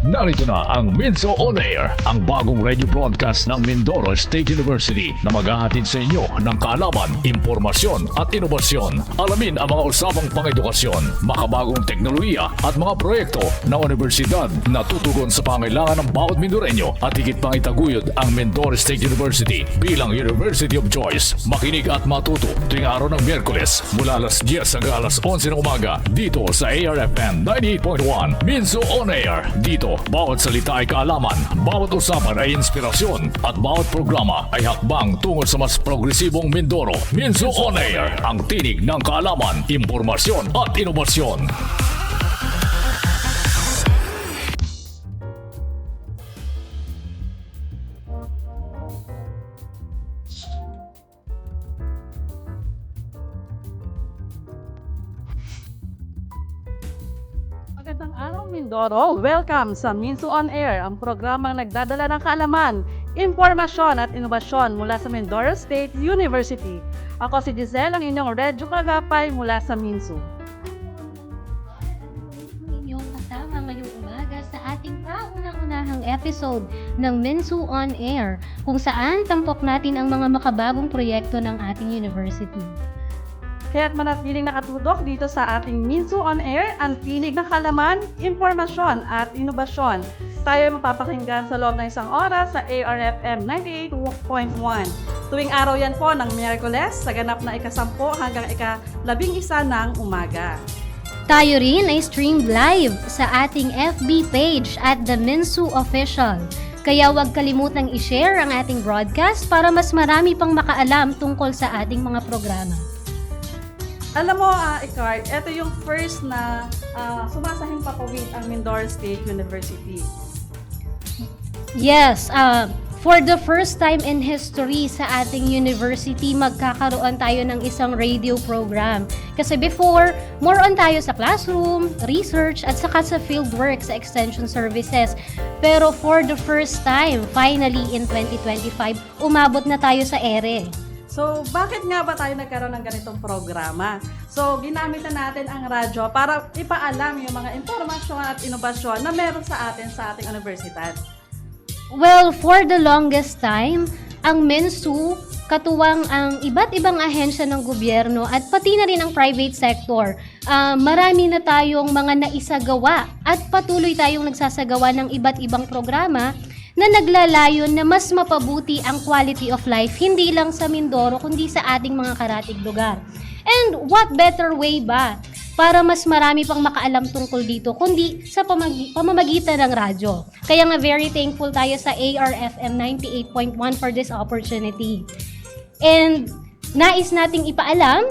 Narito na ang Minso On Air, ang bagong radio broadcast ng Mindoro State University na maghahatid sa inyo ng kaalaman, impormasyon at inobasyon. Alamin ang mga usapang pang-edukasyon, makabagong teknolohiya at mga proyekto ng universidad na tutugon sa pangailangan ng bawat Mindoreño at higit pang itaguyod ang Mindoro State University bilang University of Choice. Makinig at matuto tuwing araw ng Miyerkules mula alas 10 hanggang alas 11 ng umaga dito sa ARFM 98.1 Minso On Air. Dito, bawat salita ay kaalaman, bawat usapan ay inspirasyon, at bawat programa ay hakbang tungo sa mas progresibong Mindoro. Minso On Air, ang tinig ng kaalaman, impormasyon at inobasyon. Magandang araw, Mindoro. Welcome sa Minso On Air, ang programang nagdadala ng kaalaman, impormasyon at inobasyon mula sa Mindoro State University. Ako si Giselle, ang inyong radyo kagapay mula sa Minso. Inyong kasama ngayong umaga sa ating kaunang-unahang episode ng Minso On Air, kung saan tampok natin ang mga makabagong proyekto ng ating university. Kaya't manatiling nakatutok dito sa ating Minso On Air, ang tinig ng kaalaman, impormasyon at inobasyon. Tayo ay mapapakinggan sa loob ng isang oras sa ARFM 98.1. Tuwing araw yan po ng Miyerkules, sa ganap na ika-10 hanggang ika-11 ng umaga. Tayo rin ay streamed live sa ating FB page at The Minso Official. Kaya huwag kalimutang i-share ang ating broadcast para mas marami pang makaalam tungkol sa ating mga programa. Alam mo, Icard, ito yung first na sumasahing papawid ang Mindoro State University. Yes, for the first time in history sa ating university, magkakaroon tayo ng isang radio program. Kasi before, more on tayo sa classroom, research, at saka sa fieldwork sa extension services. Pero for the first time, finally in 2025, umabot na tayo sa ere. So, bakit nga ba tayo nagkaroon ng ganitong programa? So, ginamit na natin ang radyo para ipaalam yung mga impormasyon at inobasyon na meron sa ating universidad. Well, for the longest time, ang Minso, katuwang ang iba't ibang ahensya ng gobyerno at pati na rin ang private sector, marami na tayong mga naisagawa at patuloy tayong nagsasagawa ng iba't ibang programa na naglalayon na mas mapabuti ang quality of life, hindi lang sa Mindoro, kundi sa ating mga karatig lugar. And what better way ba para mas marami pang makaalam tungkol dito, kundi sa pamamagitan ng radyo. Kaya nga very thankful tayo sa ARFM 98.1 for this opportunity. And nais nating ipaalam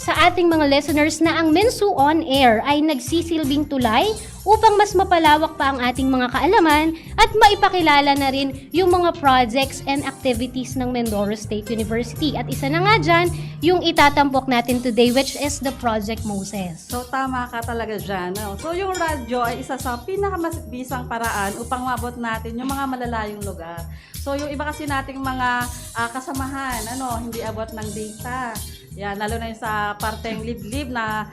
sa ating mga listeners na ang Minso On Air ay nagsisilbing tulay upang mas mapalawak pa ang ating mga kaalaman at maipakilala na rin yung mga projects and activities ng Mindoro State University. At isa na nga dyan, yung itatampok natin today, which is the Project Moses. So, tama ka talaga dyan. No? So, yung radyo ay isa sa pinakamasibisang paraan upang mabot natin yung mga malalayong lugar. So, yung iba kasi nating mga kasamahan, hindi abot ng data. Yan, lalo na yung sa parteng liblib na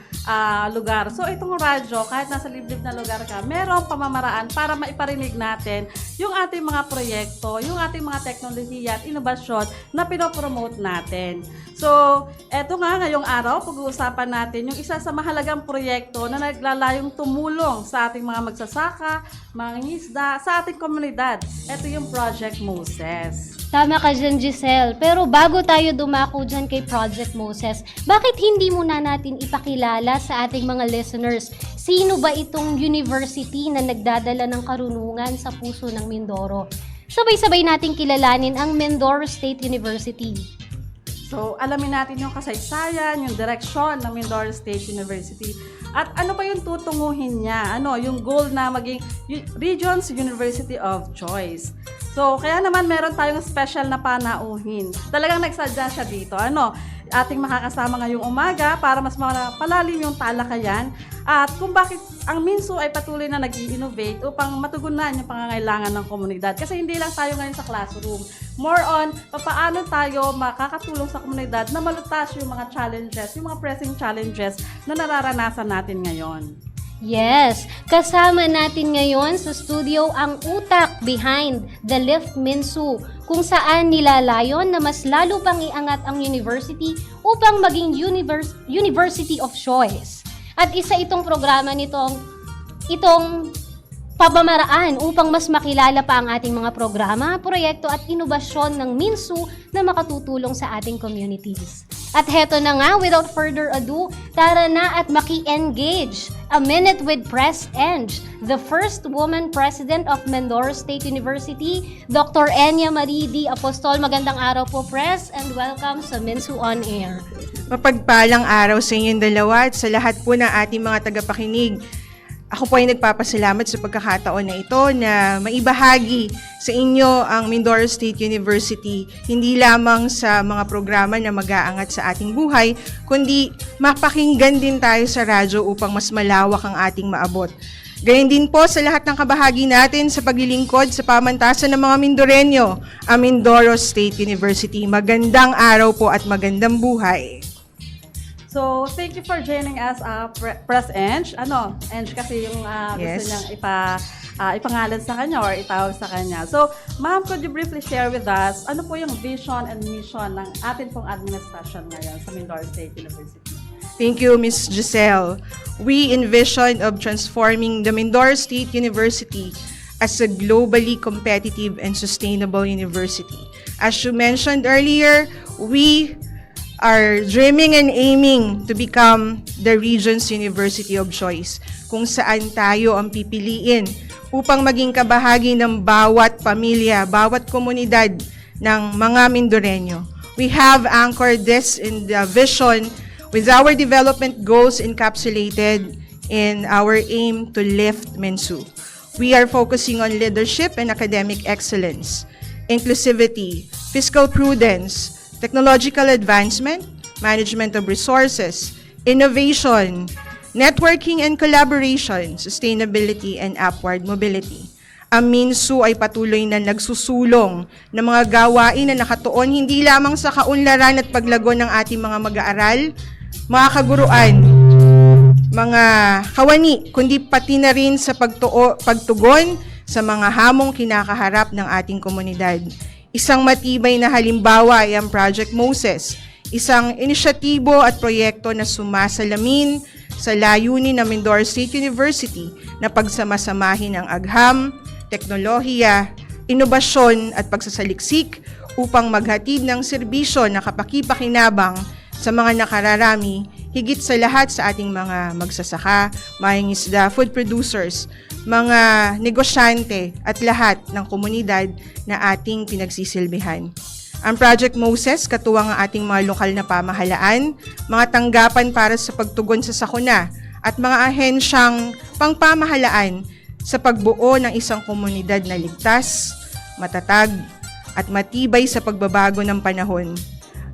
lugar. So, itong radyo, kahit nasa liblib na lugar ka, merong pamamaraan para maiparinig natin yung ating mga proyekto, yung ating mga teknolohiya at inobasyon na pinopromote natin. So, eto nga ngayong araw, pag-uusapan natin yung isa sa mahalagang proyekto na naglalayong tumulong sa ating mga magsasaka, mga ngisda, sa ating komunidad. Ito yung Project Moses. Tama ka dyan, Giselle. Pero bago tayo dumako dyan kay Project Moses, bakit hindi muna natin ipakilala sa ating mga listeners Sino ba itong university na nagdadala ng karunungan sa puso ng Mindoro? Sabay-sabay nating kilalanin ang Mindoro State University. So, alamin natin yung kasaysayan, yung direksyon ng Mindoro State University. At ano ba yung tutunguhin niya? Yung goal na maging Region's University of Choice. So, kaya naman meron tayong special na panauhin. Talagang nagsadya siya dito. Ating makakasama ngayong umaga para mas palalim yung talakayan at kung bakit ang MINSU ay patuloy na nag-i-innovate upang matugunan yung pangangailangan ng komunidad. Kasi hindi lang tayo ngayon sa classroom. More on, paano tayo makakatulong sa komunidad na malutas yung mga challenges, yung mga pressing challenges na nararanasan natin ngayon. Yes, kasama natin ngayon sa studio ang utak behind the Lift MINSU, kung saan nilalayon na mas lalo pang iangat ang university upang maging University of Choice. At isa itong programa itong pamamaraan upang mas makilala pa ang ating mga programa, proyekto at inobasyon ng MINSU na makatutulong sa ating communities. At heto na nga, without further ado, tara na at maki-engage. A Minute with Pres Eng, the first woman president of Mindoro State University, Dr. Enya Marie D. Apostol. Magandang araw po, Pres, and welcome sa MINSU On Air. Mapagpalang araw sa inyong dalawa at sa lahat po ng ating mga tagapakinig. Ako po ay nagpapasalamat sa pagkakataon na ito na maibahagi sa inyo ang Mindoro State University, hindi lamang sa mga programa na mag-aangat sa ating buhay, kundi mapakinggan din tayo sa radyo upang mas malawak ang ating maabot. Gayun din po sa lahat ng kabahagi natin sa paglilingkod sa pamantasan ng mga Mindoreño, ang Mindoro State University. Magandang araw po at magandang buhay. So, thank you for joining us, Pres Eng. Eng kasi yung gusto niyang ipangalan sa kanya or itawag sa kanya. So, ma'am, could you briefly share with us, ano po yung vision and mission ng atin pong administration ngayon sa Mindoro State University? Thank you, Ms. Giselle. We envision of transforming the Mindoro State University as a globally competitive and sustainable university. As you mentioned earlier, we are dreaming and aiming to become the region's University of Choice, kung saan tayo ang pipiliin upang maging kabahagi ng bawat pamilya, bawat komunidad ng mga Mindoreño. We have anchored this in the vision with our development goals encapsulated in our aim to lift MINSU. We are focusing on leadership and academic excellence, inclusivity, fiscal prudence, technological advancement, management of resources, innovation, networking and collaboration, sustainability, and upward mobility. Ang MINSU ay patuloy na nagsusulong ng mga gawain na nakatuon hindi lamang sa kaunlaran at paglago ng ating mga mag-aaral, mga kaguruan, mga kawani, kundi pati na rin sa pagtugon sa mga hamong kinakaharap ng ating komunidad. Isang matibay na halimbawa ay ang Project Moses, isang inisyatibo at proyekto na sumasalamin sa layunin ng Mindoro State University na pagsamasamahin ang agham, teknolohiya, inobasyon at pagsasaliksik upang maghatid ng serbisyo na kapaki-pakinabang sa mga nakararami, higit sa lahat sa ating mga magsasaka, mangingisda, food producers, mga negosyante at lahat ng komunidad na ating pinagsisilbihan. Ang Project Moses, katuwang ang ating mga lokal na pamahalaan, mga tanggapan para sa pagtugon sa sakuna at mga ahensyang pangpamahalaan sa pagbuo ng isang komunidad na ligtas, matatag at matibay sa pagbabago ng panahon.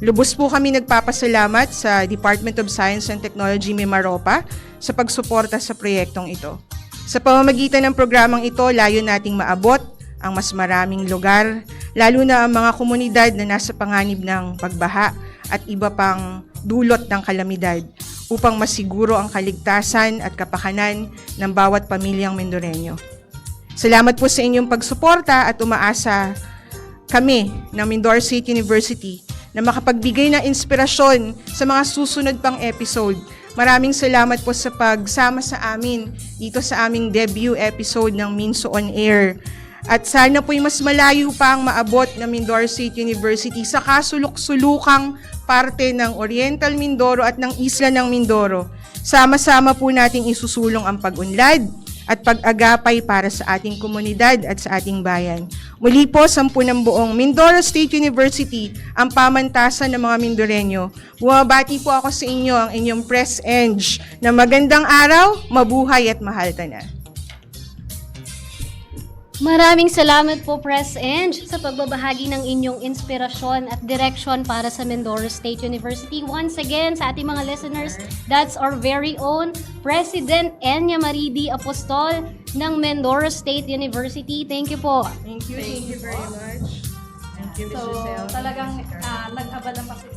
Lubos po kami nagpapasalamat sa Department of Science and Technology Mimaropa sa pagsuporta sa proyektong ito. Sa pamamagitan ng programang ito, layo nating maabot ang mas maraming lugar, lalo na ang mga komunidad na nasa panganib ng pagbaha at iba pang dulot ng kalamidad upang masiguro ang kaligtasan at kapakanan ng bawat pamilyang Mindoreño. Salamat po sa inyong pagsuporta at umaasa kami ng Mindoro State University na makapagbigay ng inspirasyon sa mga susunod pang episode. Maraming salamat po sa pagsama sa amin dito sa aming debut episode ng MINSU On Air. At sana po'y mas malayo pa ang maabot ng Mindoro State University sa kasulok-sulukang parte ng Oriental Mindoro at ng Isla ng Mindoro. Sama-sama po nating isusulong ang pag-unlad at pag-agapay para sa ating komunidad at sa ating bayan. Muli po, sampu ng buong Mindoro State University, ang pamantasan ng mga Mindoreño. Bumabati po ako sa inyo, ang inyong Press Eng, na magandang araw, mabuhay at mahal ta na. Maraming salamat po, Press Eng, sa pagbabahagi ng inyong inspirasyon at direksyon para sa Mindoro State University. Once again, sa ating mga listeners, that's our very own President Enya Maridi Apostol ng Mindoro State University. Thank you po. Thank you very much. Thank you, Ms. So, Giselle. talagang nag-abala pa si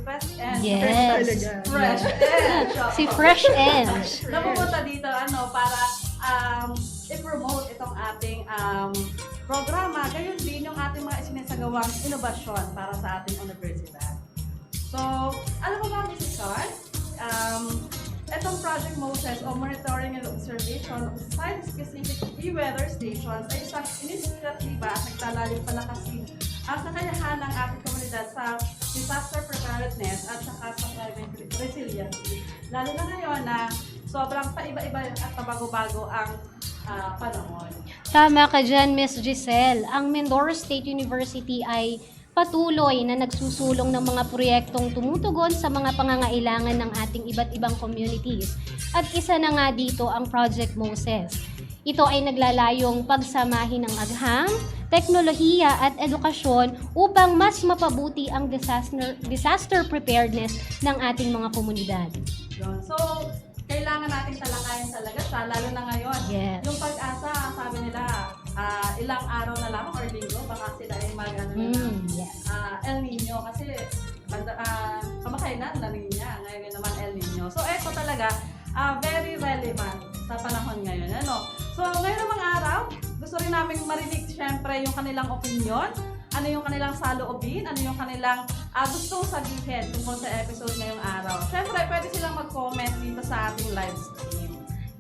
Press Eng. Yes. Fresh Eng. Si Fresh Eng. Napupunta dito para i-promote itong ating programa. Gayon din yung ating mga isinasagawang inobasyon para sa ating universidad. So, alam mo ba, Mrs. Carr, itong Project Moses o Monitoring and Observation of Site-Specific Weather Stations ay isang inisyatiba at nagtalaling palakasin ang kakayahan ng ating komunidad sa disaster preparedness at saka sa climate resiliency. Lalo na ngayon na sobrang paiba-iba at pabago-bago ang panahon. Tama ka dyan, Miss Giselle. Ang Mindoro State University ay patuloy na nagsusulong ng mga proyektong tumutugon sa mga pangangailangan ng ating iba't ibang communities. At isa na nga dito ang Project Moses. Ito ay naglalayong pagsamahin ng agham, teknolohiya at edukasyon upang mas mapabuti ang disaster preparedness ng ating mga komunidad. Yun. So, kailangan nating talakayan talaga siya, lalo na ngayon. Yes. Yung pag-asa, sabi nila, ilang araw na lamang or linggo, baka sila ay Yes. El Nino. Kasi kamakailan La Nina, ngayon naman El Nino. So, ito talaga, very relevant sa panahon ngayon. So, ngayon namang araw, gusto rin namin marinig siyempre yung kanilang opinion, ano yung kanilang saloobin, ano yung kanilang gustong sabihin tungkol sa episode ngayong araw. Siyempre, pwede silang mag-comment dito sa ating live stream.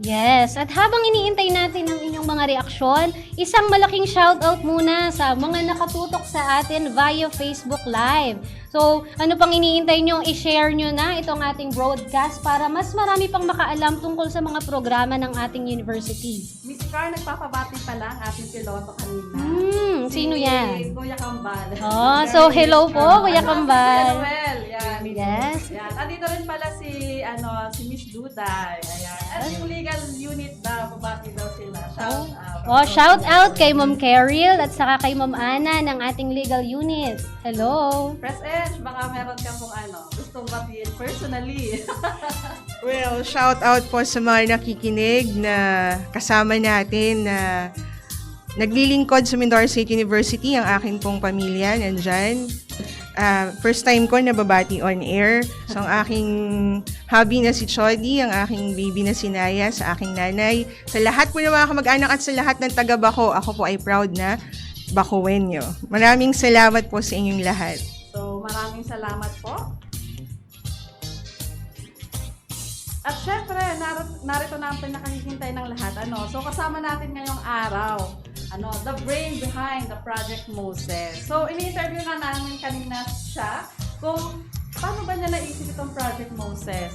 Yes, at habang iniintay natin ang inyong mga reaksyon, isang malaking shoutout muna sa mga nakatutok sa atin via Facebook Live. So, ano pang iniintay nyo? I-share nyo na itong ating broadcast para mas marami pang makaalam tungkol sa mga programa ng ating university. Miss Carr, nagpapabati pa lang ating piloto kanina. Sino yan? Kuya Kambal. Oh, so hello po, Kuya Kambal. Well, yan. Yes. Yan. Andito rin pala si Miss Duday. Ayan. At yung legal unit daw, pabati daw sila. Shout out. Oh, shout out kay Ma'am Caril at saka kay Ma'am Ana ng ating legal unit. Hello. Press Edge, baka meron ka pong gustong batiin personally. Well, shout out po sa mga nakikinig na kasama natin na naglilingkod sa Mindoro State University, ang akin pong pamilya, nandyan. First time ko nababati on air. So, ang aking hubby na si Chody, ang aking baby na si Naya, sa aking nanay, sa lahat po ng mga kamag-anak at sa lahat ng taga-Baco, ako po ay proud na Bacoenyo. Maraming salamat po sa inyong lahat. So, maraming salamat po. At syempre, narito na ang pinakahihintay ng lahat. So, kasama natin ngayong araw, the brain behind the Project Moses. So, ini-interview nga namin kanina siya kung paano ba niya naisip itong Project Moses.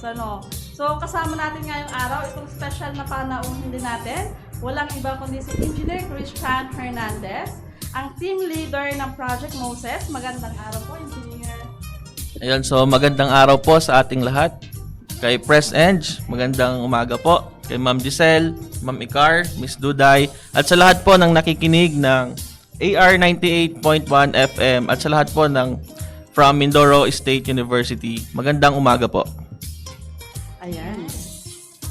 So, kasama natin ngayong araw, itong special na panauhin din natin. Walang iba kundi si Engineer Christian Hernandez, ang team leader ng Project Moses. Magandang araw po, Engineer. Ayun, so magandang araw po sa ating lahat. Kay Press Eng, magandang umaga po. Kay Ma'am Giselle, Ma'am Icar, Miss Duday, at sa lahat po ng nakikinig ng AR 98.1 FM at sa lahat po ng from Mindoro State University. Magandang umaga po. Ayan.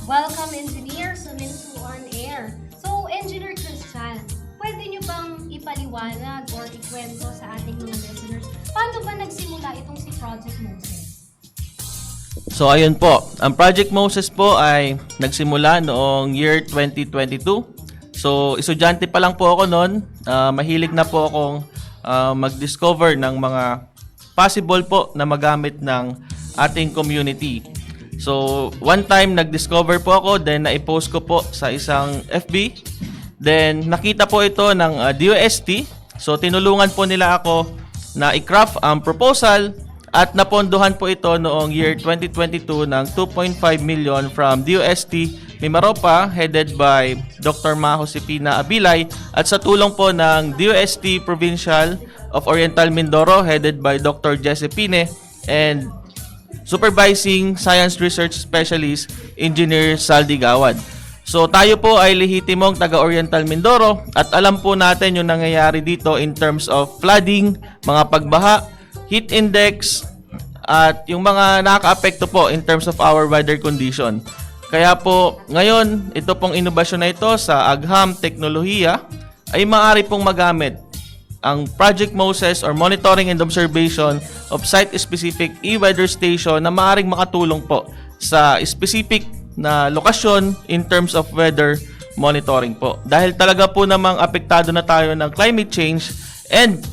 Welcome, Engineer, sa Minsu On Air. So, Engineer Christian, pwede nyo bang ipaliwanag or ikwento sa ating mga listeners, paano ba nagsimula itong si Project Moses? So ayun po, ang Project Moses po ay nagsimula noong year 2022. So estudyante pa lang po ako noon. Mahilig na po akong mag-discover ng mga possible po na magamit ng ating community. So one time nag-discover po ako, then na-post ko po sa isang FB Then, nakita po ito ng DOST. So, tinulungan po nila ako na i-craft ang proposal at napondohan po ito noong year 2022 ng 2.5 million from DOST Mimaropa, headed by Dr. Majo Sipina Abilay, at sa tulong po ng DOST Provincial of Oriental Mindoro, headed by Dr. Jesse Pine, and Supervising Science Research Specialist, Engineer Saldi Gawad. So tayo po ay lehitimong taga-Oriental Mindoro at alam po natin yung nangyayari dito in terms of flooding, mga pagbaha, heat index, at yung mga nakaka-apekto po in terms of our weather condition. Kaya po ngayon, ito pong inobasyon na ito sa Agham Teknolohiya ay maaari pong magamit ang Project Moses or Monitoring and Observation of Site-Specific E-Weather Station na maaaring makatulong po sa specific na lokasyon in terms of weather monitoring po. Dahil talaga po namang apektado na tayo ng climate change and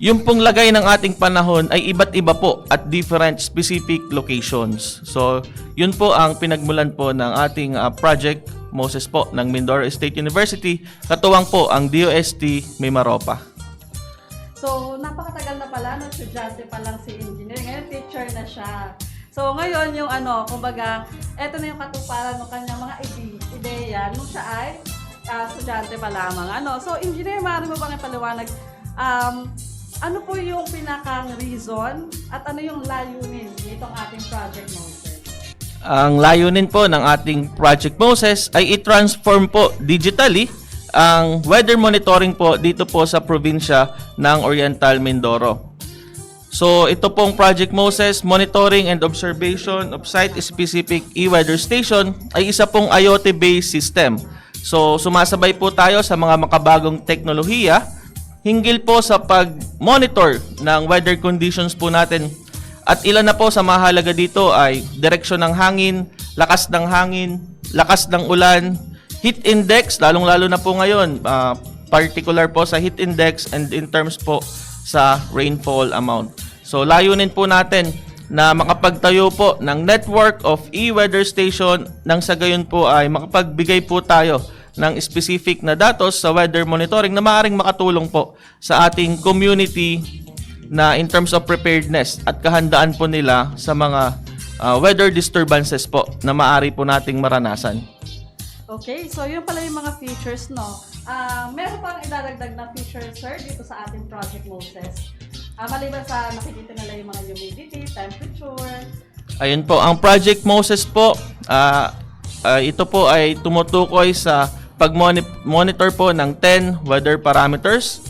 yung pong lagay ng ating panahon ay iba't iba po at different specific locations. So, yun po ang pinagmulan po ng ating Project Moses po ng Mindoro State University. Katuwang po ang DOST Mimaropa. So, napakatagal na pala, estudyante pa lang si engineer. Ngayon, teacher na siya. So, ngayon yung kumbaga, eto na yung katuparan ng kanyang mga ideya nung siya ay estudyante pa lamang. So, engineer, maaari mo bang ipaliwanag, ano po yung pinakang reason at ano yung layunin nitong ating Project Moses? Ang layunin po ng ating Project Moses ay i-transform po digitally ang weather monitoring po dito po sa probinsya ng Oriental Mindoro. So, ito pong Project Moses, Monitoring and Observation of Site-Specific E-Weather Station ay isa pong IoT-based system. So, sumasabay po tayo sa mga makabagong teknolohiya hinggil po sa pag-monitor ng weather conditions po natin. At ilan na po sa mahalaga dito ay direksyon ng hangin, lakas ng ulan, heat index, lalong-lalo na po ngayon, particular po sa heat index and in terms po sa rainfall amount. So, layunin po natin na makapagtayo po ng network of e-weather station nang sa gayon po ay makapagbigay po tayo ng specific na datos sa weather monitoring na maaaring makatulong po sa ating community na in terms of preparedness at kahandaan po nila sa mga weather disturbances po na maaari po nating maranasan. Okay, so yun pala yung mga features, no? Meron pang idadagdag na feature, sir, dito sa ating Project Moses. Maliban sa nakikita nila yung mga humidity, temperature. Ayun po, ang Project Moses po, ito po ay tumutukoy sa pag-monitor po ng 10 weather parameters.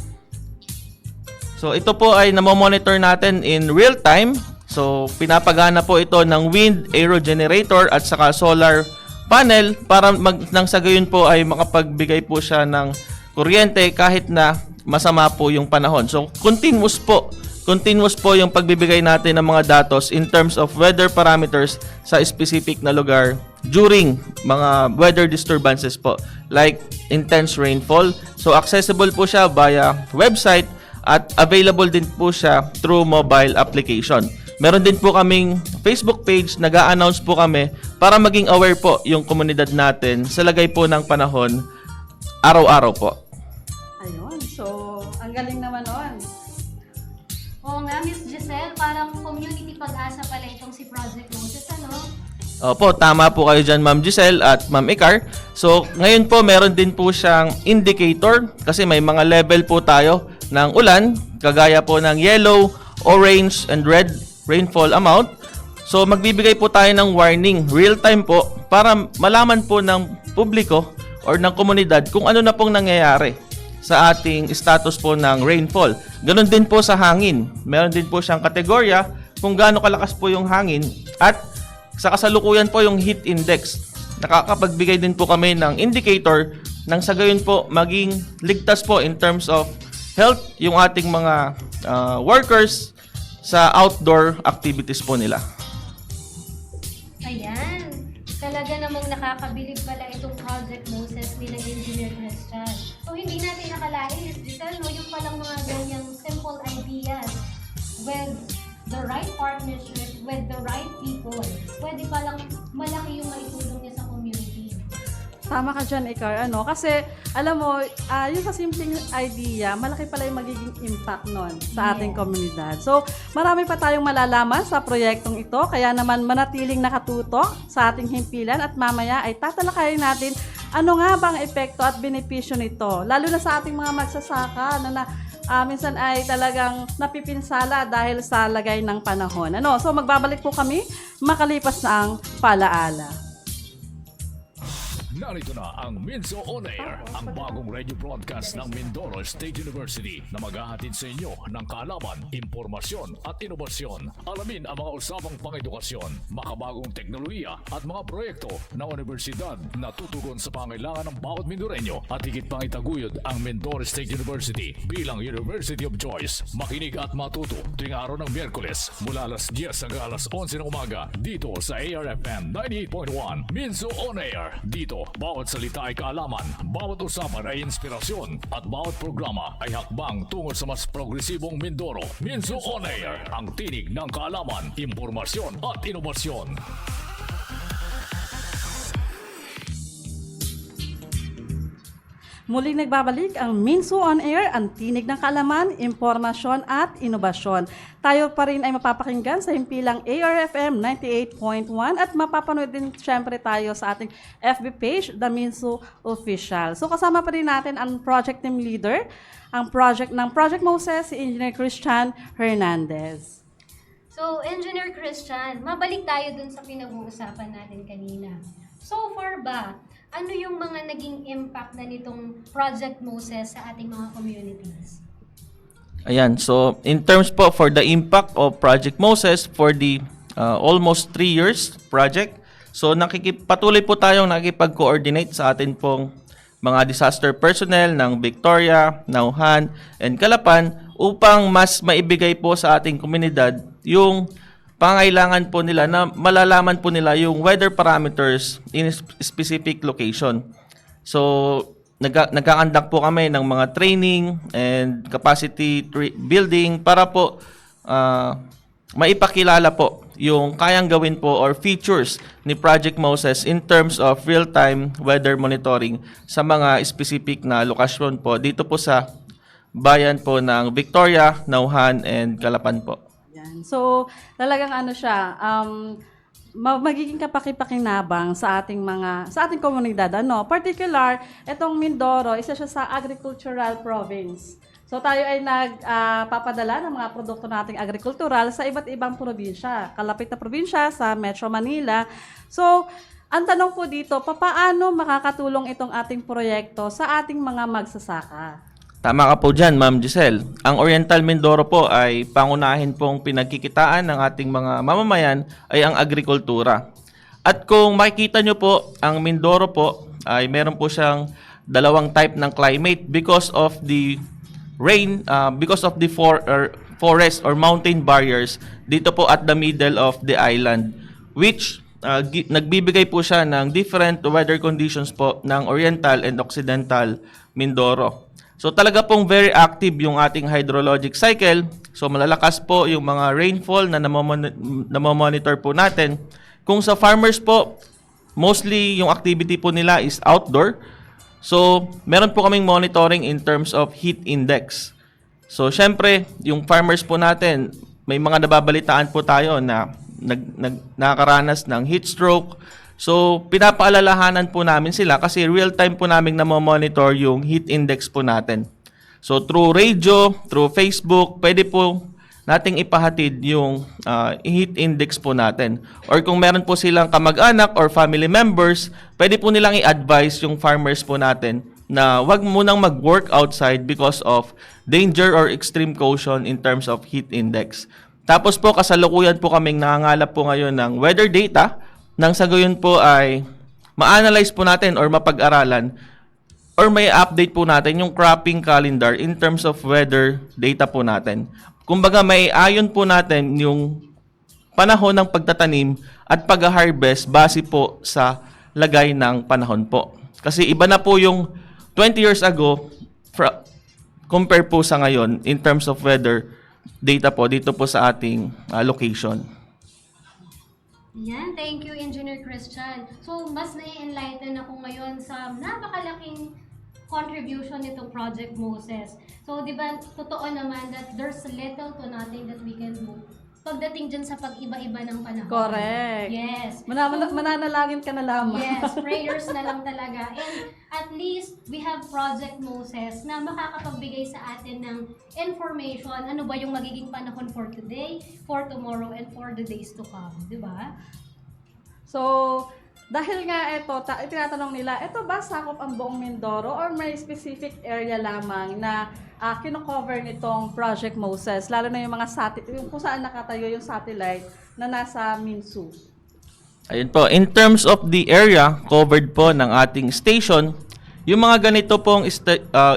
So ito po ay namomonitor natin in real time. So pinapagana po ito ng wind aerogenerator at saka solar panel para nang sa gayon po ay makapagbigay po siya ng kuryente kahit na masama po yung panahon. So continuous po yung pagbibigay natin ng mga datos in terms of weather parameters sa specific na lugar during mga weather disturbances po like intense rainfall. So accessible po siya via website at available din po siya through mobile application. Meron din po kaming Facebook page, nag-a-announce po kami para maging aware po yung komunidad natin sa lagay po ng panahon araw-araw po. Ayun, so ang galing naman nun. Oo nga, Miss Giselle, parang community pag-asa pala itong si Project Moses, ano? Opo, tama po kayo dyan, Ma'am Giselle at Ma'am Icar. So, ngayon po, meron din po siyang indicator kasi may mga level po tayo ng ulan, kagaya po ng yellow, orange, and red rainfall amount. So, magbibigay po tayo ng warning, real-time po, para malaman po ng publiko or ng komunidad kung ano na pong nangyayari sa ating status po ng rainfall. Ganon din po sa hangin. Meron din po siyang kategorya kung gaano kalakas po yung hangin at sa kasalukuyan po yung heat index. Nakakapagbigay din po kami ng indicator nang sa gayon po maging ligtas po in terms of health yung ating mga workers sa outdoor activities po nila. Ayan. Talaga namang nakakabilib pala itong Project Moses ni Engineer Christian. So, hindi natin nakalain, Miss Giselle, no? Yung palang mga ganyang simple ideas with the right partnership, with the right people, pwede palang malaki yung maitulong niya sa community. Tama ka dyan, Ikar. Kasi, alam mo, yung sa simpleng idea, malaki pala yung magiging impact nun sa ating komunidad. So, marami pa tayong malalaman sa proyektong ito. Kaya naman manatiling nakatutok sa ating himpilan at mamaya ay tatalakayin natin ano nga bang epekto at benepisyo nito. Lalo na sa ating mga magsasaka na minsan ay talagang napipinsala dahil sa lagay ng panahon. So, magbabalik po kami makalipas na ang palaala. Narito na ang Minso On Air, ang bagong radio broadcast ng Mindoro State University na maghahatid sa inyo ng kaalaman, impormasyon at inobasyon. Alamin ang mga usapang pang-edukasyon, makabagong teknolohiya at mga proyekto ng universidad na tutugon sa pangailangan ng bawat Mindoreño at higit pang itaguyod ang Mindoro State University bilang University of Choice. Makinig at matuto tuwing araw ng Miyerkules mula alas 10 hanggang alas 11 ng umaga dito sa ARFM 98.1 Minso On Air. Dito, bawat salita ay kaalaman, bawat usapan ay inspirasyon, at bawat programa ay hakbang tungo sa mas progresibong Mindoro. Minso On Air, ang tinig ng kaalaman, impormasyon at inobasyon. Muling nagbabalik ang Minso On Air, ang tinig ng kaalaman, impormasyon at inobasyon. Tayo pa rin ay mapapakinggan sa himpilang ARFM 98.1 at mapapanood din syempre tayo sa ating FB page, The Minso Official. So kasama pa rin natin ang project team leader, ang Project Moses, si Engineer Christian Hernandez. So, Engineer Christian, mabalik tayo dun sa pinag-uusapan natin kanina. So far ba, ano yung mga naging impact na nitong Project Moses sa ating mga communities? Ayan, so in terms po for the impact of Project Moses for the almost 3 years project, so patuloy po tayong nakikipag-coordinate sa atin pong mga disaster personnel ng Victoria, Nauhan, and Calapan upang mas maibigay po sa ating komunidad yung pangailangan po nila na malalaman po nila yung weather parameters in a specific location. So, nagkakandak po kami ng mga training and capacity building para po maipakilala po yung kayang gawin po or features ni Project Moses in terms of real-time weather monitoring sa mga specific na lokasyon po dito po sa bayan po ng Victoria, Nauhan, and Calapan po. Yan. So, talagang magiging kapakipakinabang sa ating komunidad. Particular, itong Mindoro, isa siya sa agricultural province. So, tayo ay nagpapadala ng mga produkto nating agricultural sa iba't ibang probinsya. Kalapit na probinsya sa Metro Manila. So, ang tanong po dito, paano makakatulong itong ating proyekto sa ating mga magsasaka? Tama ka po dyan, Ma'am Giselle. Ang Oriental Mindoro po ay pangunahin pong pinagkikitaan ng ating mga mamamayan ay ang agrikultura. At kung makikita nyo po, ang Mindoro po ay meron po siyang dalawang type ng climate because of the rain, because of the forest or mountain barriers dito po at the middle of the island, which nagbibigay po siya ng different weather conditions po ng Oriental and Occidental Mindoro. So talaga pong very active yung ating hydrologic cycle. So malalakas po yung mga rainfall na namomonitor po natin. Kung sa farmers po, mostly yung activity po nila is outdoor. So meron po kaming monitoring in terms of heat index. So syempre, yung farmers po natin, may mga nababalitaan po tayo na nakakaranas ng heat stroke. So, pinapaalalahanan po namin sila kasi real-time po namin namomonitor yung heat index po natin. So, through radio, through Facebook, pwede po nating ipahatid yung heat index po natin. Or kung meron po silang kamag-anak or family members, pwede po nilang i-advise yung farmers po natin na wag munang mag-work outside because of danger or extreme caution in terms of heat index. Tapos po, kasalukuyan po kaming nangangalap po ngayon ng weather data. Nang sa gayon po ay ma-analyze po natin or mapag-aralan or may update po natin yung cropping calendar in terms of weather data po natin. Kumbaga may ayon po natin yung panahon ng pagtatanim at pag-harvest base po sa lagay ng panahon po. Kasi iba na po yung 20 years ago compare po sa ngayon in terms of weather data po dito po sa ating location. Yan, thank you, Engineer Christian. So, mas na-enlighten ako ngayon sa napakalaking contribution nitong Project Moses. So, di ba, totoo naman that there's little to nothing that we can do pagdating dyan sa pag-iba-iba ng panahon. Correct. Yes. Mananalangin ka na lamang. Yes, prayers na lang talaga. And at least, we have Project Moses na makakapagbigay sa atin ng information, ano ba yung magiging panahon for today, for tomorrow, and for the days to come. Di ba? So, dahil nga ito, tinatanong nila, ito ba sakop ang buong Mindoro or may specific area lamang na kino-cover nitong Project Moses, lalo na yung mga yung kung saan nakatayo yung satellite na nasa Minsu? Ayun po, in terms of the area covered po ng ating station, yung mga ganito pong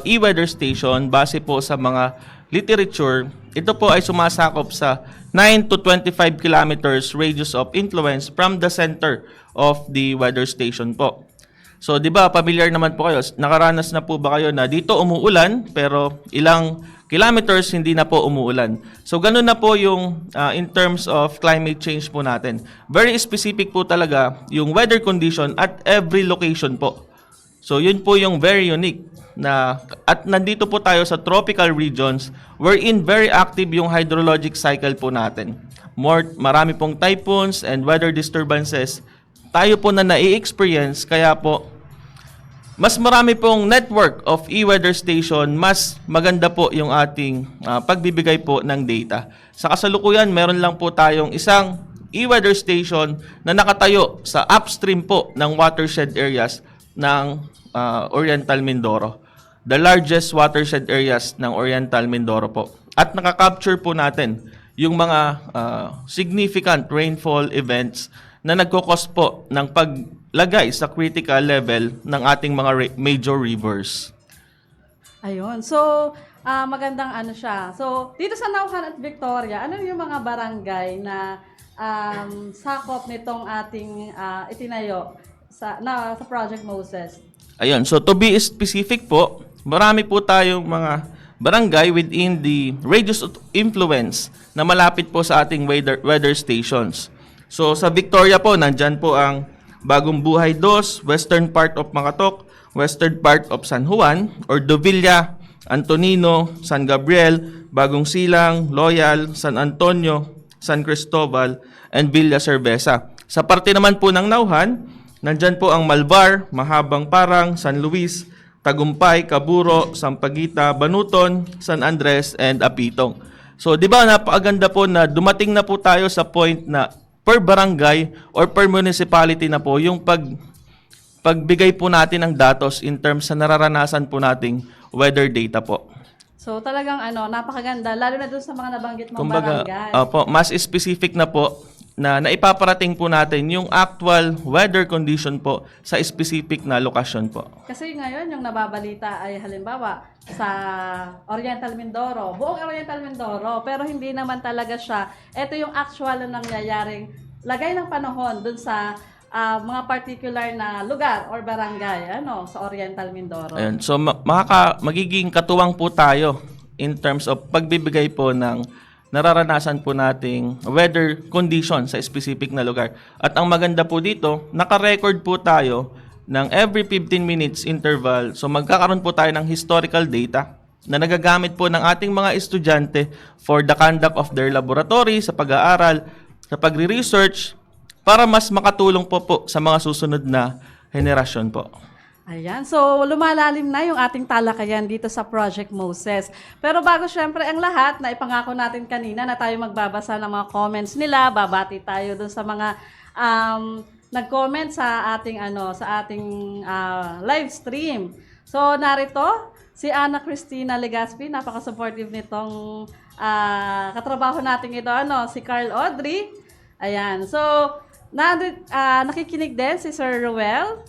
e-weather station, base po sa mga literature, ito po ay sumasakop sa 9 to 25 kilometers radius of influence from the center of the weather station po. So, di ba, familiar naman po kayo, nakaranas na po ba kayo na dito umuulan, pero ilang kilometers hindi na po umuulan. So, ganun na po yung in terms of climate change po natin. Very specific po talaga yung weather condition at every location po. So, yun po yung very unique na, at nandito po tayo sa tropical regions wherein very active yung hydrologic cycle po natin. Marami pong typhoons and weather disturbances tayo po na nai-experience, kaya po mas marami pong network of e-weather station, mas maganda po yung ating pagbibigay po ng data. Sa kasalukuyan, meron lang po tayong isang e-weather station na nakatayo sa upstream po ng watershed areas ng Oriental Mindoro. The largest watershed areas ng Oriental Mindoro po. At nakakapture po natin yung mga significant rainfall events na nagkukos po ng paglagay sa critical level ng ating mga major rivers. Ayun. So, magandang ano siya. So, dito sa Nauhan at Victoria, ano yung mga barangay na sakop nitong ating itinayo sa Project Moses? Ayun. So, to be specific po, marami po tayong mga barangay within the radius of influence na malapit po sa ating weather stations. So, sa Victoria po, nandyan po ang Bagong Buhay 2, western part of Makatok, western part of San Juan, Ordovilla, Antonino, San Gabriel, Bagong Silang, Loyal, San Antonio, San Cristobal, and Villa Cerveza. Sa parte naman po ng Nauhan, nandyan po ang Malvar, Mahabang Parang, San Luis, Tagumpay, Caburo, Sampaguita, Banuton, San Andres, and Apitong. So, di ba napakaganda po na dumating na po tayo sa point na per barangay or per municipality na po yung pagbigay po natin ng datos in terms sa nararanasan po nating weather data po. So talagang napakaganda, lalo na doon sa mga nabanggit mong barangay. Opo, mas specific na po na naipaparating po natin yung actual weather condition po sa specific na lokasyon po. Kasi ngayon yung nababalita ay halimbawa sa Oriental Mindoro, buong Oriental Mindoro, pero hindi naman talaga siya. Ito yung actual na nangyayaring lagay ng panahon dun sa mga particular na lugar or barangay sa Oriental Mindoro. Ayun. So magiging katuwang po tayo in terms of pagbibigay po ng nararanasan po nating weather condition sa specific na lugar. At ang maganda po dito, naka-record po tayo ng every 15 minutes interval. So magkakaroon po tayo ng historical data na nagagamit po ng ating mga estudyante for the conduct of their laboratory, sa pag-aaral, sa pagre-research, para mas makatulong po sa mga susunod na henerasyon po. Ayan, so lumalalim na yung ating talakayan dito sa Project Moses. Pero bago syempre ang lahat, na ipangako natin kanina na tayo magbabasa ng mga comments nila, babati tayo dun sa mga nag-comment sa ating live stream. So narito si Ana Cristina Legaspi, napaka-supportive nitong katrabaho natin ito, si Carl Audrey. Ayan. So nakikinig din si Sir Ruel.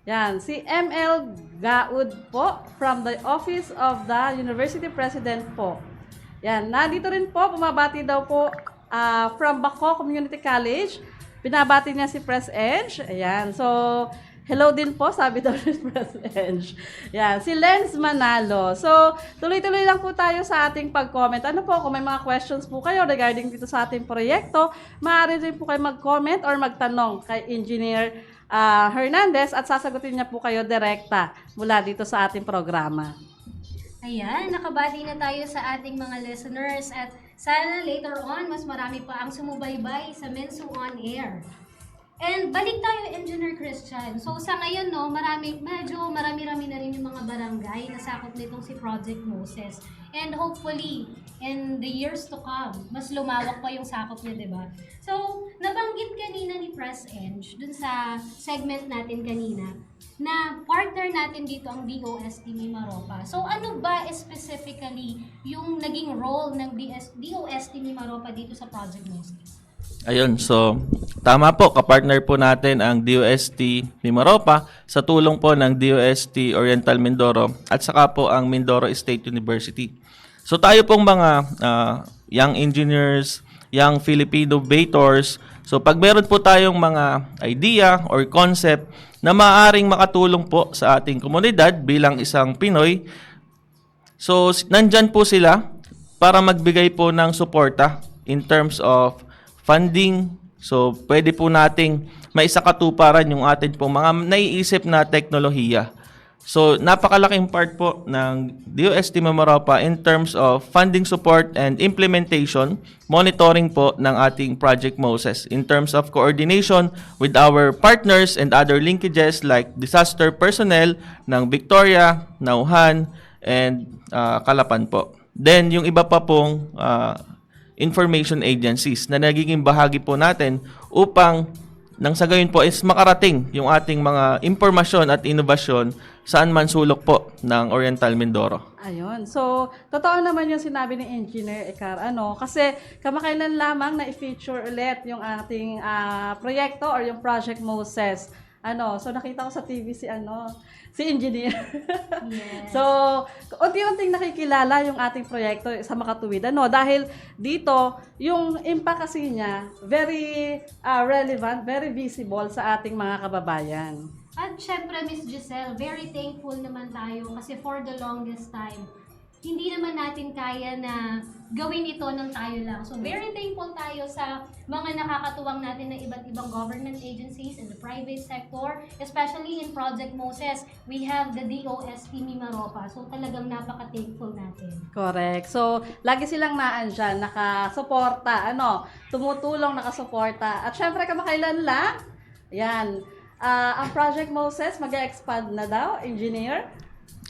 Yan, si ML Gaud po from the Office of the University President po. Yan, nandito rin po, bumabati daw po from Baco Community College. Binabati niya si Press Edge. Ayan, so Hello din po, sabi daw ni President. Yan, si Lenz Manalo. So, tuloy-tuloy lang po tayo sa ating pag-comment. Ano po, kung may mga questions po kayo regarding dito sa ating proyekto, maaari rin po kayo mag-comment or magtanong kay Engineer Hernandez at sasagutin niya po kayo direkta mula dito sa ating programa. Ayan, nakabati na tayo sa ating mga listeners at sana later on, mas marami pa ang sumubaybay sa Mensu On Air. And balik tayo, Engineer Christian. So sa ngayon, no, medyo marami-rami na rin yung mga barangay na sakop nitong si Project Moses. And hopefully, in the years to come, mas lumawak pa yung sakop niya, di ba? So, nabanggit kanina ni Press Eng, dun sa segment natin kanina, na partner natin dito ang DOST Mimaropa. So, ano ba specifically yung naging role ng DOST Mimaropa dito sa Project Moses? Ayun, so tama po, kapartner po natin ang DOST Mimaropa sa tulong po ng DOST Oriental Mindoro at saka po ang Mindoro State University. So tayo pong mga young engineers, young Filipino innovators, so pag meron po tayong mga idea or concept na maaaring makatulong po sa ating komunidad bilang isang Pinoy, so nandyan po sila para magbigay po ng suporta in terms of funding. So, pwede po nating maisakatuparan yung atin pong mga naiisip na teknolohiya. So, napakalaking part po ng DOST Mimaropa in terms of funding support and implementation, monitoring po ng ating Project Moses in terms of coordination with our partners and other linkages like disaster personnel ng Victoria, Nauhan, and Calapan po. Then, yung iba pa pong information agencies na nagiging bahagi po natin upang nang sa gayon po is makarating yung ating mga impormasyon at inobasyon saan man sulok po ng Oriental Mindoro. Ayun. So, totoo naman yung sinabi ni Engineer Icar. Kasi kamakailan lamang na i-feature ulit yung ating proyekto or yung Project Moses. So nakita ko sa TV si Engineer. Yes. So, unti-unting nakikilala yung ating proyekto sa Makatuwid. Dahil dito, yung impact kasi niya, very relevant, very visible sa ating mga kababayan. At syempre, Miss Giselle, very thankful naman tayo kasi for the longest time, hindi naman natin kaya na gawin ito ng tayo lang. So, very thankful tayo sa mga nakakatuwang natin na iba't ibang government agencies in the private sector, especially in Project Moses. We have the DOST Mimaropa. So, talagang napaka-thankful natin. Correct. So, lagi silang naandyan, nakasuporta, tumutulong, nakasuporta. At syempre, kamakailan lang, yan, ang Project Moses mag-expand na daw, Engineer?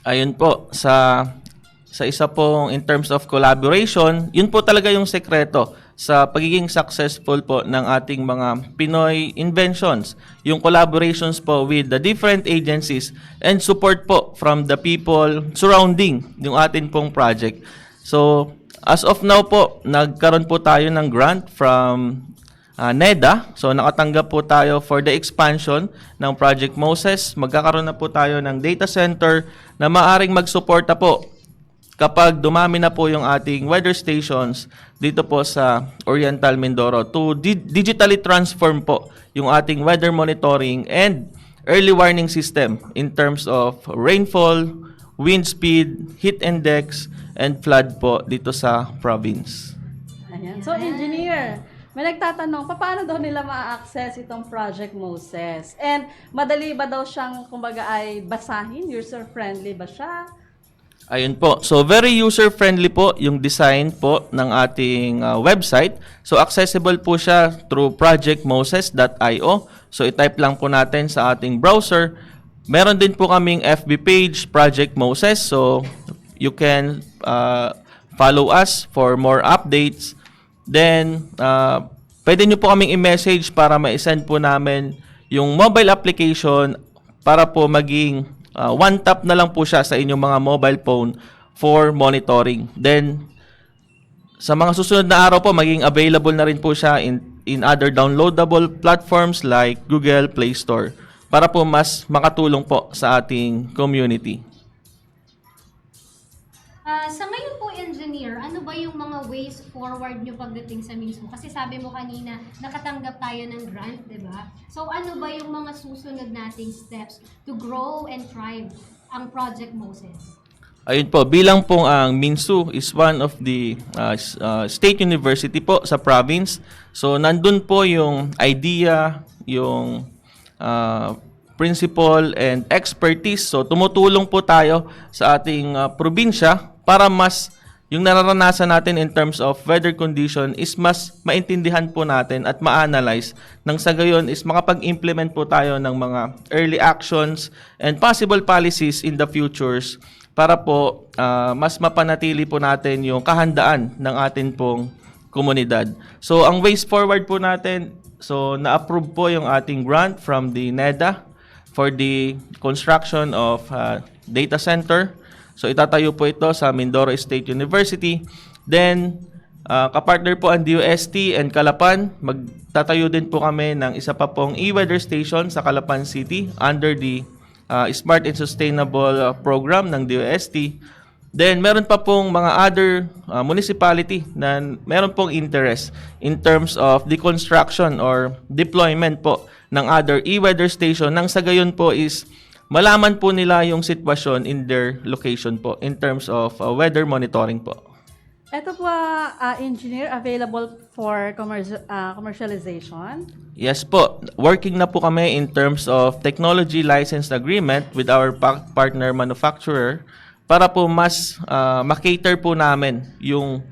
Ayun po, sa isa pong in terms of collaboration, yun po talaga yung sekreto sa pagiging successful po ng ating mga Pinoy inventions. Yung collaborations po with the different agencies and support po from the people surrounding yung ating pong project. So, as of now po, nagkaroon po tayo ng grant from NEDA. So, nakatanggap po tayo for the expansion ng Project Moses. Magkakaroon na po tayo ng data center na maaring magsuporta po kapag dumami na po yung ating weather stations dito po sa Oriental Mindoro to digitally transform po yung ating weather monitoring and early warning system in terms of rainfall, wind speed, heat index, and flood po dito sa province. Ayan. So, Engineer, may nagtatanong, paano daw nila ma-access itong Project Moses? And madali ba daw siyang, kumbaga, ay basahin? User-friendly ba siya? Ayun po. So, very user-friendly po yung design po ng ating website. So, accessible po siya through projectmoses.io. So, i-type lang po natin sa ating browser. Meron din po kaming FB page, Project Moses. So, you can follow us for more updates. Then, pwede nyo po kaming i-message para ma-send po namin yung mobile application para po maging one tap na lang po siya sa inyong mga mobile phone for monitoring. Then, sa mga susunod na araw po, maging available na rin po siya in other downloadable platforms like Google Play Store para po mas makatulong po sa ating community. Sa ngayon po, engineer, ano ba yung mga ways forward nyo pagdating sa mismo? Kasi sabi mo kanina, nakatanggap tayo ng grant, di ba? So ano ba yung mga susunod nating steps to grow and thrive ang Project Moses? Ayun po, bilang pong ang Minsu is one of the state university po sa province. So nandun po yung idea, yung principle and expertise. So tumutulong po tayo sa ating probinsya para mas yung nararanasan natin in terms of weather condition is mas maintindihan po natin at ma-analyze nang sa gayon is makapag-implement po tayo ng mga early actions and possible policies in the futures para po mas mapanatili po natin yung kahandaan ng atin pong komunidad. So ang ways forward po natin, so na-approve po yung ating grant from the NEDA for the construction of data center. So itatayo po ito sa Mindoro State University. Then kapartner po ang DOST and Calapan. Magtatayo din po kami ng isa pa pong e-weather station sa Calapan City under the Smart and Sustainable program ng DOST. Then meron pa pong mga other municipality na meron pong interest in terms of the construction or deployment po ng other e-weather station nang sa gayon po is malaman po nila yung sitwasyon in their location po in terms of weather monitoring po. Ito po, engineer, available for commercialization. Yes po, working na po kami in terms of technology license agreement with our partner manufacturer para po mas makater po namin yung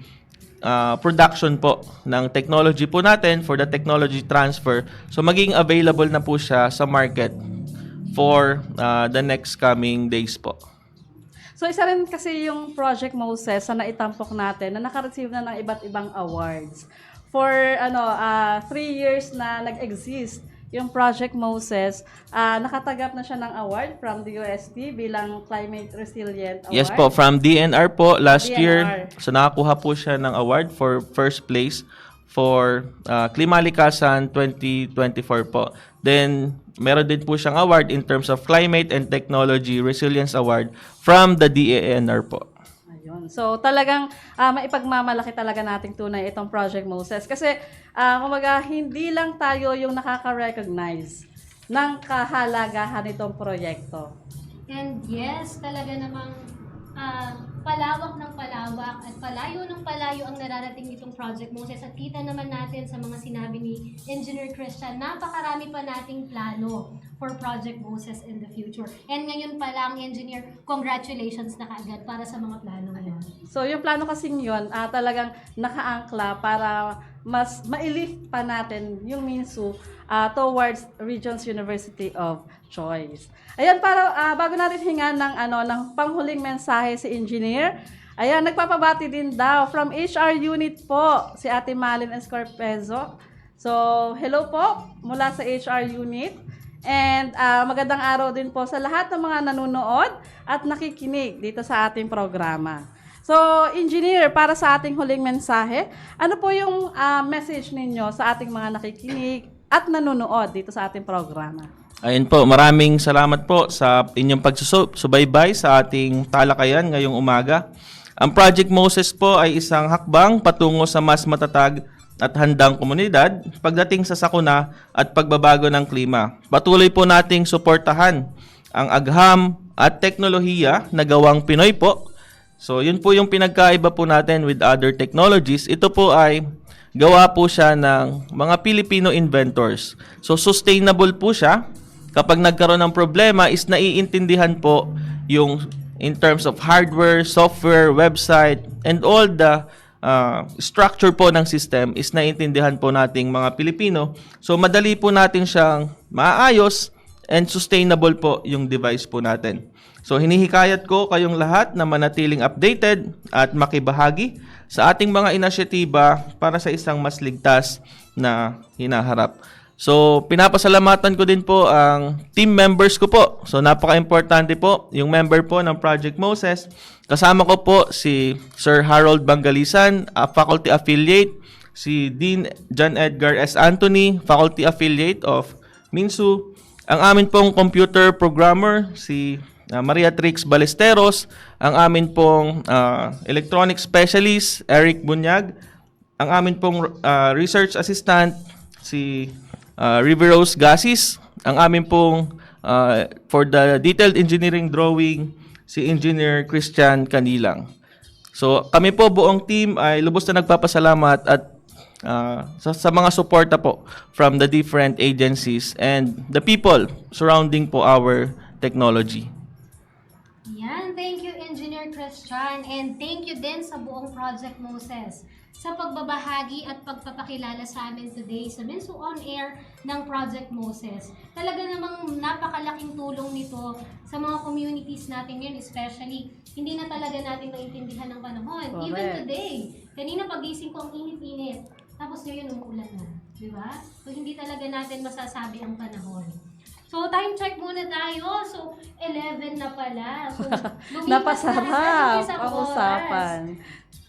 production po ng technology po natin for the technology transfer. So maging available na po siya sa market for the next coming days po. So isa rin kasi yung Project Moses na naitampok natin na naka-receive na ng iba't ibang awards. For 3 years na nag-exist yung Project Moses, nakatanggap na siya ng award from the UST bilang Climate Resilient Award. Yes po, from DNR po last DNR. year. So nakakuha po siya ng award for first place for Klimalikasan 2024 po. Then meron din po siyang award in terms of Climate and Technology Resilience Award from the DANR po. Ayun. So talagang maipagmamalaki talaga nating tunay itong Project Moses kasi kumbaga hindi lang tayo yung nakaka-recognize ng kahalagahan nitong proyekto. And yes, talaga namang palawak ng palawak at palayo ng palayo ang nararating itong Project Moses. At kita naman natin sa mga sinabi ni Engineer Christian, napakarami pa nating plano for Project Moses in the future. And ngayon pa lang, Engineer, congratulations na kaagad para sa mga plano ngayon. So yung plano kasing yun, talagang nakaangkla para mas mailift pa natin yung Minsu towards Regions University of Choice. Ayan, para bago natin hingan ng panghuling mensahe si Engineer, ayan, nagpapabati din daw from HR Unit po, si Ate Malin Escorpezo. So, hello po mula sa HR Unit. And magandang araw din po sa lahat ng mga nanonood at nakikinig dito sa ating programa. So, Engineer, para sa ating huling mensahe, ano po yung message ninyo sa ating mga nakikinig at nanonood dito sa ating programa? Ayun po, maraming salamat po sa inyong pagsubaybay sa ating talakayan ngayong umaga. Ang Project Moses po ay isang hakbang patungo sa mas matatag at handang komunidad pagdating sa sakuna at pagbabago ng klima. Patuloy po nating suportahan ang agham at teknolohiya na gawang Pinoy po. So, yun po yung pinagkaiba po natin with other technologies. Ito po ay gawa po siya ng mga Filipino inventors. So, sustainable po siya. Kapag nagkaroon ng problema is naiintindihan po yung in terms of hardware, software, website, and all the structure po ng system is naiintindihan po nating mga Pilipino. So, madali po natin siyang maayos and sustainable po yung device po natin. So, hinihikayat ko kayong lahat na manatiling updated at makibahagi sa ating mga inisyatiba para sa isang mas ligtas na hinaharap. So, pinapasalamatan ko din po ang team members ko po. So, napaka-importante po yung member po ng Project Moses. Kasama ko po si Sir Harold Bangalisan, faculty affiliate, si Dean John Edgar S. Anthony, faculty affiliate of Minsu, ang amin pong computer programmer, si Maria Trix Balesteros, ang amin pong electronic specialist, Eric Bunyag, ang amin pong research assistant, si River Rose Gasis, ang amin pong for the detailed engineering drawing, si Engineer Christian Canilang. So kami po buong team ay lubos na nagpapasalamat at sa mga suporta po from the different agencies and the people surrounding po our technology. Yan, thank you Engineer Christian and thank you din sa buong Project Moses sa pagbabahagi at pagpapakilala sa amin today sa Minsu On Air ng Project Moses. Talaga namang napakalaking tulong nito sa mga communities natin ngayon, especially hindi na talaga natin maintindihan ng panahon. Correct. Even today, kanina pagising ko ang init-init, tapos ngayon umuulan na, di ba? So hindi talaga natin masasabi ang panahon. So, time check muna tayo. So, 11 na pala. So, lumipas na Napasarap isang ang oras. usapan.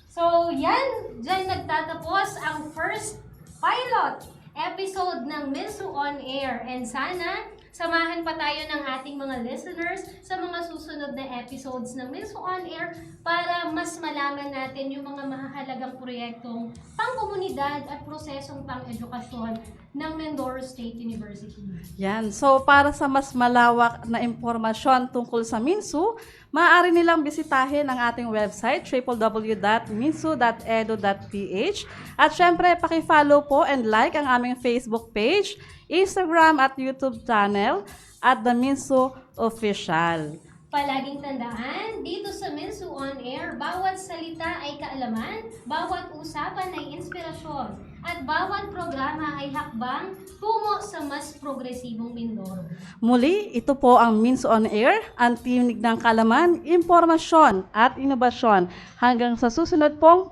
So, yan. Diyan nagtatapos ang first pilot episode ng Minsu On Air. And sana, samahan pa tayo ng ating mga listeners sa mga susunod na episodes ng Minsu On Air para mas malaman natin yung mga mahahalagang proyektong pangkomunidad at prosesong pang-edukasyon ng Mindoro State University. Yan. So, para sa mas malawak na impormasyon tungkol sa Minsu, maaari nilang bisitahin ang ating website, www.minsu.edu.ph. At syempre, paki-follow po and like ang aming Facebook page, Instagram at YouTube channel at The Minsu Official. Palaging tandaan, dito sa Minsu On Air, bawat salita ay kaalaman, bawat usapan ay inspirasyon, at bawat programa ay hakbang tungo sa mas progresibong Mindoro. Muli, ito po ang Minsu On Air, ang tinig ng kalaman, impormasyon at inobasyon. Hanggang sa susunod pong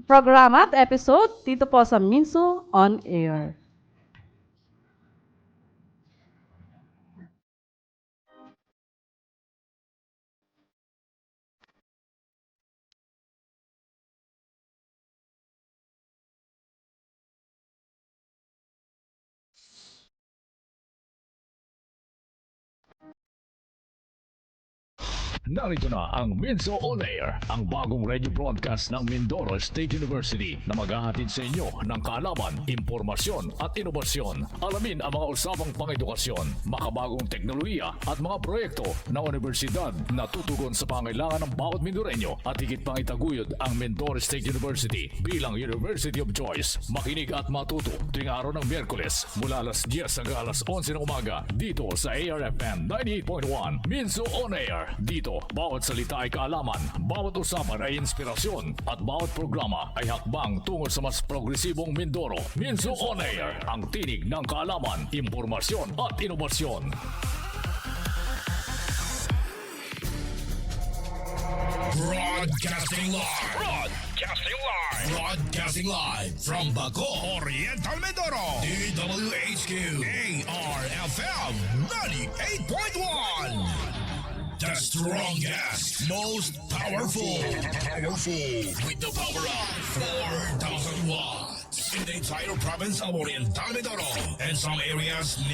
programa at episode dito po sa Minsu On Air. Narito na ang Minso On Air, ang bagong radio broadcast ng Mindoro State University na maghahatid sa inyo ng kaalaman, impormasyon at inobasyon. Alamin ang mga usapang pang-edukasyon, makabagong teknolohiya at mga proyekto ng universidad na tutugon sa pangailangan ng bawat Mindoreño at higit pang itaguyod ang Mindoro State University bilang University of Choice. Makinig at matuto tuwing araw ng Miyerkules mula alas 10 hanggang alas 11 ng umaga dito sa ARFM 98.1 Minso On Air. Dito, bawat salita ay kaalaman, bawat usapan ay inspirasyon, at bawat programa ay hakbang tungo sa mas progresibong Mindoro. Minso On Air, ang tinig ng kaalaman, impormasyon at inobasyon. Broadcasting live from Baco, Oriental Mindoro. DWHQ ARFM 98.1. The strongest, most powerful, with the power of 4,000 watts in the entire province of Oriental Mindoro and some areas near